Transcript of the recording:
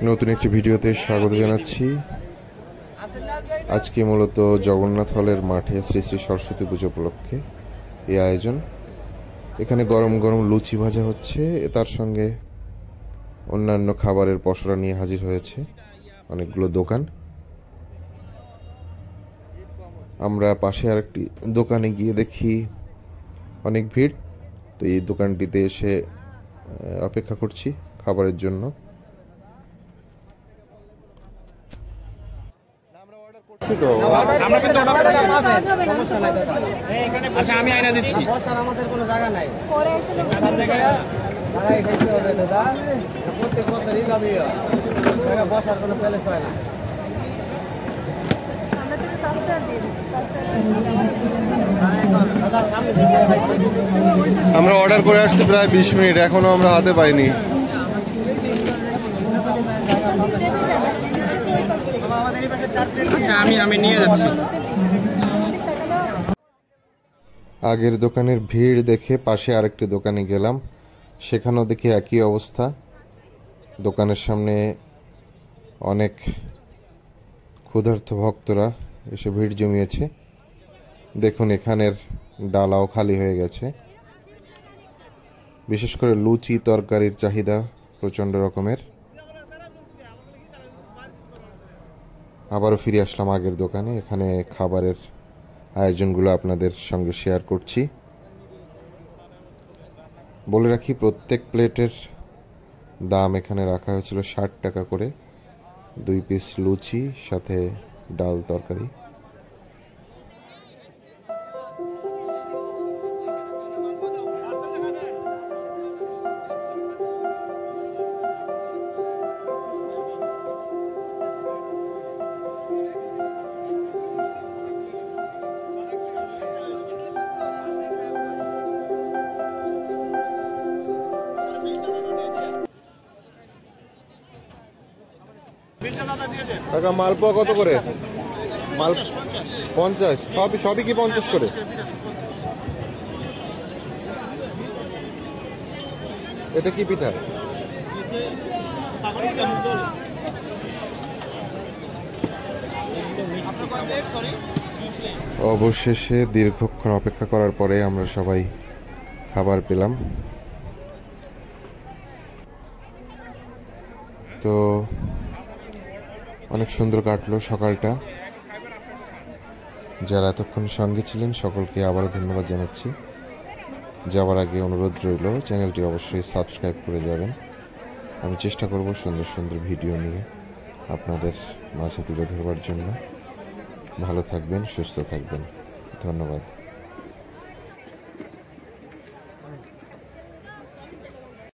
নতুন একটি ভিডিওতে স্বাগত জানাচ্ছি। আজকে মূলত জগন্নাথ হলের মাঠে শ্রী শ্রী সরস্বতী পুজো উপলক্ষে এই আয়োজন। এখানে গরম গরম লুচি ভাজা হচ্ছে, তার সঙ্গে অন্যান্য খাবারের পসরা নিয়ে হাজির হয়েছে অনেকগুলো দোকান। আমরা পাশে আরেকটি দোকানে গিয়ে দেখি অনেক ভিড়, তো এই দোকানটিতে এসে অপেক্ষা করছি খাবারের জন্য। আচ্ছা, আমি আইনা দিচ্ছি। আমাদের কোনো জায়গা নাই, প্রত্যেক বছরই বসার কোনো প্যালেস হয় না। আমরা অর্ডার করে আসছি প্রায় 20 মিনিট, এখনো আমরা হাতে পাইনি। আচ্ছা, আমি নিয়ে যাচ্ছি। আগের দোকানের ভিড় দেখে পাশে আরেকটি দোকানে গেলাম, সেখানেও দেখি একই অবস্থা। দোকানের সামনে অনেক ক্ষুধার্ত ভক্তরা এসে ভিড় জমিয়েছে। দেখুন, এখানের ডালাও খালি হয়ে গেছে। বিশেষ করে লুচি তরকারির চাহিদা প্রচণ্ড রকমের। আবারও ফিরে আসলাম আগের দোকানে। এখানে খাবারের আয়োজনগুলো আপনাদের সঙ্গে শেয়ার করছি। বলে রাখি, প্রত্যেক প্লেটের দাম এখানে রাখা হয়েছিল 60 টাকা করে। 2 পিস লুচি, সাথে ডাল তরকারি। কাকা, মালপোয়া কত করে? মাল 50। সবই কি 50 করে? এটা কি পিঠা? অবশেষে দীর্ঘক্ষণ অপেক্ষা করার পরে আমরা সবাই খাবার পেলাম। তো অনেক সুন্দর কাটলো সকালটা। যারা এতক্ষণ সঙ্গে ছিলেন সকলকে আবারও ধন্যবাদ জানাচ্ছি। যাওয়ার আগে অনুরোধ রইল, চ্যানেলটি অবশ্যই সাবস্ক্রাইব করে যাবেন। আমি চেষ্টা করব সুন্দর সুন্দর ভিডিও নিয়ে আপনাদের মাঝে তুলে ধরবার জন্য। ভালো থাকবেন, সুস্থ থাকবেন। ধন্যবাদ।